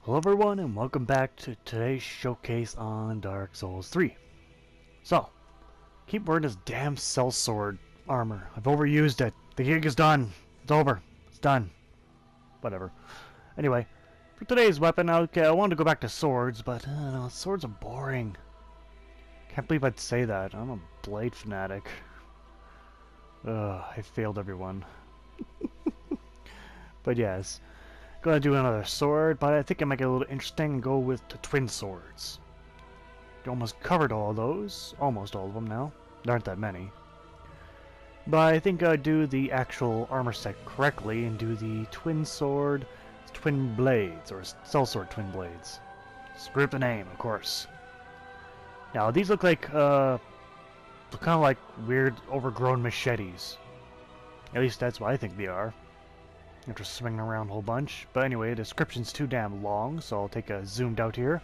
Hello everyone and welcome back to today's showcase on Dark Souls 3. So, keep wearing this damn Sellsword armor. I've overused it. The gig is done. It's over. It's done. Whatever. Anyway, for today's weapon, okay, I wanted to go back to swords, but I don't know, swords are boring. Can't believe I'd say that. I'm a blade fanatic. Ugh, I failed everyone. But yes. Gonna do another sword, but I think I might get a little interesting and go with the twin swords. Almost covered all those, almost all of them now. There aren't that many. But I think I'd do the actual armor set correctly and do the twin sword, Twinblades, or Sellsword Twinblades. Screw up the name, of course. Now these look like, kind of like weird, overgrown machetes. At least that's what I think they are. After swinging around a whole bunch. But anyway, the description's too damn long, so I'll take a zoomed out here.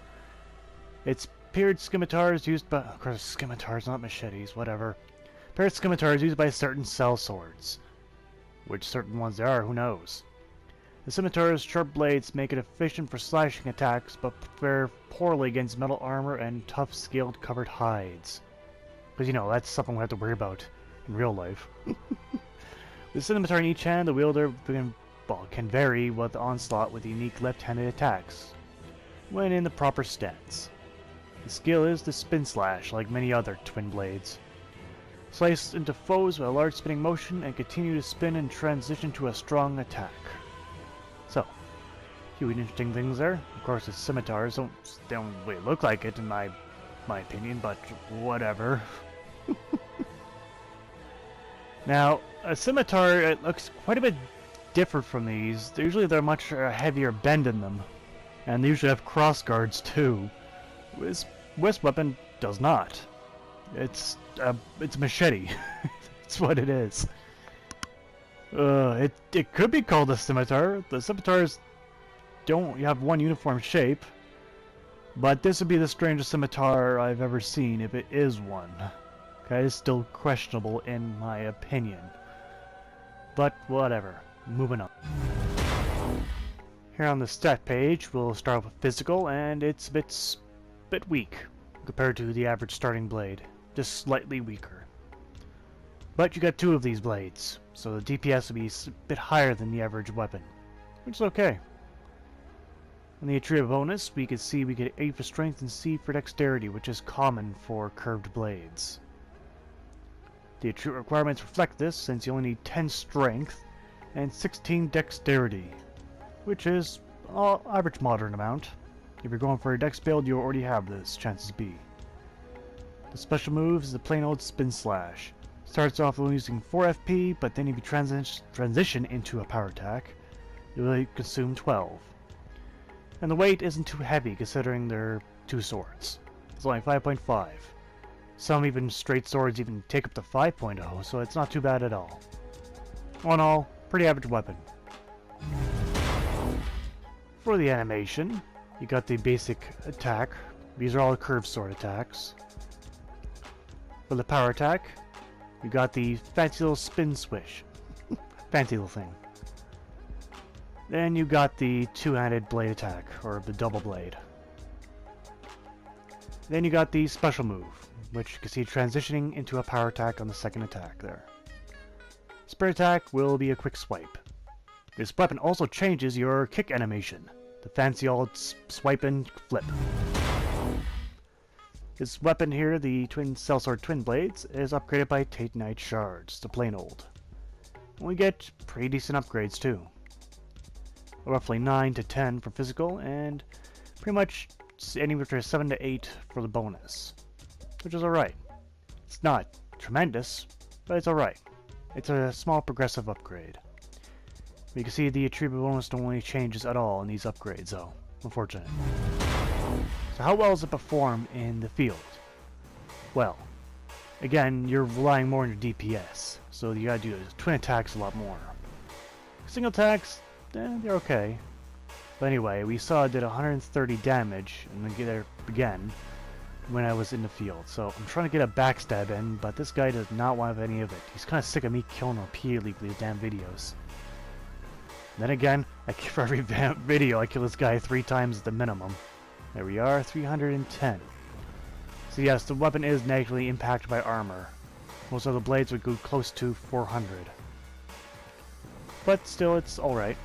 It's paired scimitars used by... Of course, scimitars, not machetes, whatever. Paired scimitars used by certain sellswords. Which certain ones there are, who knows. The scimitar's sharp blades make it efficient for slashing attacks, but fare poorly against metal armor and tough scaled covered hides. Because, you know, that's something we have to worry about in real life. The scimitar in each hand, the wielder can vary with the onslaught with unique left-handed attacks when in the proper stance. The skill is the spin slash, like many other twin blades. Slice into foes with a large spinning motion and continue to spin and transition to a strong attack. So, a few interesting things there. Of course, the scimitars don't really look like it in my opinion, but whatever. Now, a scimitar, it looks quite a bit different from these. Usually they're much heavier bend in them. And they usually have cross guards too. This weapon does not. It's a machete. That's what it is. It could be called a scimitar. The scimitars don't have one uniform shape. But this would be the strangest scimitar I've ever seen, if it is one. Okay, it's still questionable in my opinion. But whatever. Moving on. Here on the stat page, we'll start off with physical, and it's a bit weak compared to the average starting blade. Just slightly weaker. But you got two of these blades, so the DPS will be a bit higher than the average weapon, which is okay. On the attribute bonus, we can see we get 8 for strength and C for dexterity, which is common for curved blades. The attribute requirements reflect this, since you only need 10 strength and 16 dexterity, which is an average modern amount. If you're going for a dex build, you already have this, chances be. The special move is the plain old spin slash. Starts off only using 4 FP, but then if you transition into a power attack, you will consume 12. And the weight isn't too heavy considering they're two swords. It's only 5.5. Some even straight swords even take up to 5.0, so it's not too bad at all. All in all, pretty average weapon. For the animation, you got the basic attack. These are all curved sword attacks. For the power attack, you got the fancy little spin swish. Fancy little thing. Then you got the two-handed blade attack, or the double blade. Then you got the special move, which you can see transitioning into a power attack on the second attack there. Spirit attack will be a quick swipe. This weapon also changes your kick animation, the fancy old swipe and flip. This weapon here, the Sellsword Twinblades, is upgraded by Titanite shards, the plain old. And we get pretty decent upgrades too. Roughly 9 to 10 for physical, and pretty much anywhere between 7 to 8 for the bonus, which is alright. It's not tremendous, but it's alright. It's a small progressive upgrade. You can see the attribute bonus don't really changes at all in these upgrades though, unfortunate. So how well does it perform in the field? Well, again, you're relying more on your DPS, so you gotta do twin attacks a lot more. Single attacks, they're okay. But anyway, we saw it did 130 damage, and then get there again when I was in the field. So I'm trying to get a backstab in, but this guy does not want any of it. He's kind of sick of me killing him repeatedly with these damn videos. Then again, for every video, I kill this guy 3 times at the minimum. There we are, 310. So yes, the weapon is negatively impacted by armor. Most of the blades would go close to 400. But still, it's alright.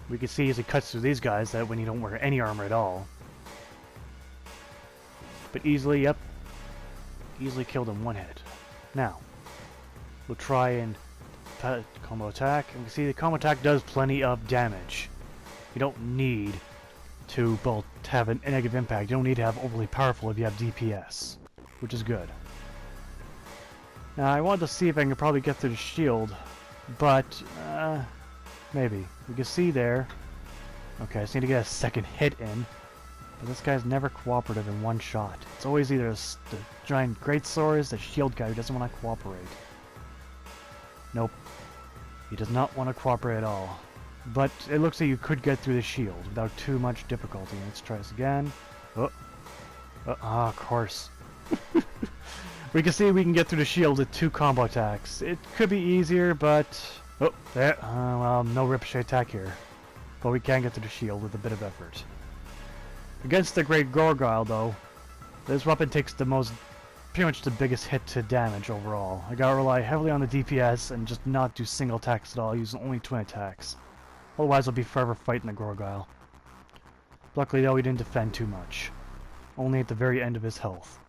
We can see as it cuts through these guys that when you don't wear any armor at all. But easily, yep. Easily killed in one hit. Now, we'll try and combo attack. And we can see the combo attack does plenty of damage. You don't need to both have a negative impact. You don't need to have overly powerful if you have DPS, which is good. Now, I wanted to see if I can probably get through the shield, but maybe. We can see there. Okay, I just need to get a second hit in. But this guy's never cooperative in one shot. It's always either the giant greatsword or the shield guy who doesn't want to cooperate. Nope. He does not want to cooperate at all. But it looks like you could get through the shield without too much difficulty. Let's try this again. Of course. We can see we can get through the shield with 2 combo attacks. It could be easier, but... Oh, there. Well, no ricochet attack here. But we can get through the shield with a bit of effort. Against the Great Gargoyle, though, this weapon takes pretty much the biggest hit to damage overall. I gotta rely heavily on the DPS and just not do single attacks at all, using only twin attacks. Otherwise I'll be forever fighting the Gargoyle. Luckily though, he didn't defend too much. Only at the very end of his health.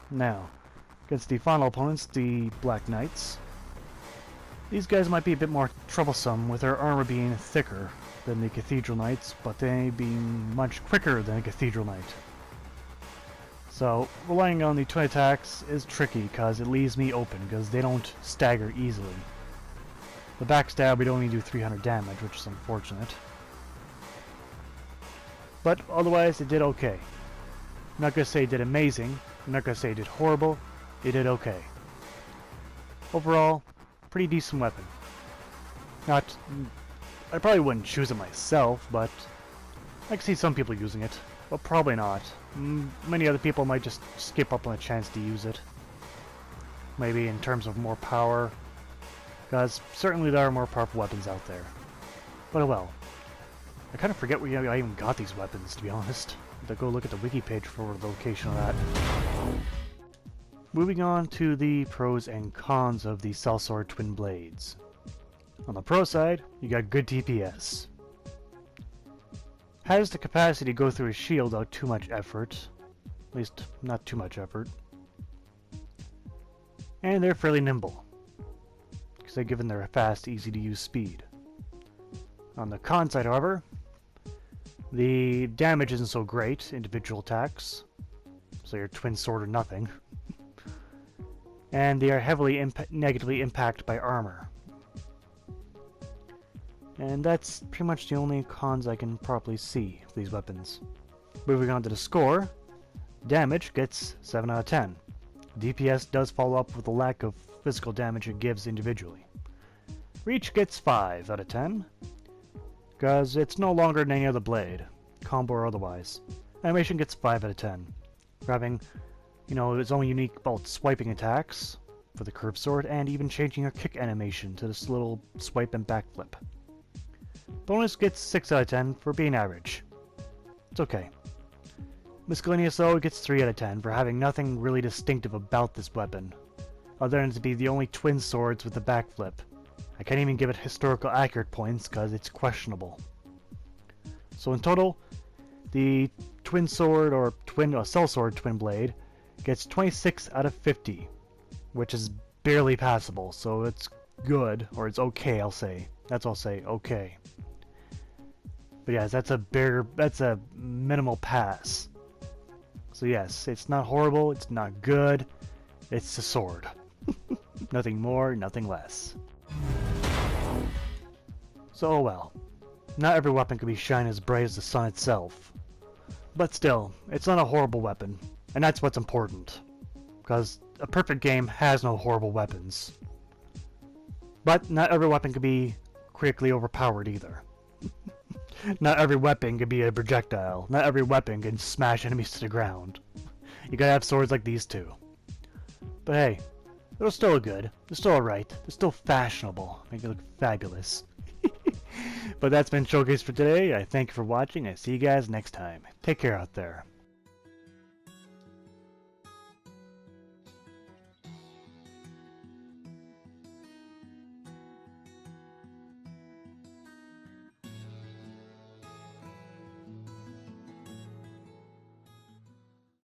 Now, against the final opponents, the Black Knights. These guys might be a bit more troublesome, with their armor being thicker than the Cathedral Knights, but they being much quicker than a Cathedral Knight. So, relying on the twin attacks is tricky, because it leaves me open, because they don't stagger easily. The backstab, we'd only do 300 damage, which is unfortunate. But otherwise, it did okay. I'm not going to say it did amazing, I'm not going to say it did horrible, it did okay. Overall, pretty decent weapon. I probably wouldn't choose it myself, but I can see some people using it. But probably not. Many other people might just skip up on a chance to use it. Maybe in terms of more power, because certainly there are more powerful weapons out there. But oh well. I kind of forget where I even got these weapons, to be honest. I have to go look at the wiki page for the location of that. Moving on to the pros and cons of the Sellsword Twinblades. On the pro side, you got good DPS. Has the capacity to go through a shield without too much effort. At least, not too much effort. And they're fairly nimble, because they're given their fast, easy to use speed. On the con side, however, the damage isn't so great, individual attacks. So you're twin sword or nothing. And they are heavily negatively impacted by armor. And that's pretty much the only cons I can properly see of these weapons. Moving on to the score, damage gets 7 out of 10. DPS does follow up with the lack of physical damage it gives individually. Reach gets 5 out of 10, because it's no longer than any other blade, combo or otherwise. Animation gets 5 out of 10, for having, its own unique both swiping attacks for the curved sword and even changing your kick animation to this little swipe and backflip. Bonus gets 6 out of 10 for being average. It's okay. Miscellaneous though gets 3 out of 10 for having nothing really distinctive about this weapon, other than to be the only twin swords with the backflip. I can't even give it historical accurate points because it's questionable. So in total, the twin sword or Sellsword Twinblade gets 26 out of 50, which is barely passable, so it's good, or it's okay, I'll say. That's all I'll say, okay. But yes, that's a minimal pass. So yes, it's not horrible, it's not good, it's a sword. Nothing more, nothing less. So oh well. Not every weapon can be shine as bright as the sun itself. But still, it's not a horrible weapon, and that's what's important. Because a perfect game has no horrible weapons. But not every weapon can be critically overpowered either. Not every weapon can be a projectile. Not every weapon can smash enemies to the ground. You gotta have swords like these two. But hey, They're still good. They're still alright. They're still fashionable. Make it look fabulous. But that's been Showcase for today. I thank you for watching. I see you guys next time. Take care out there.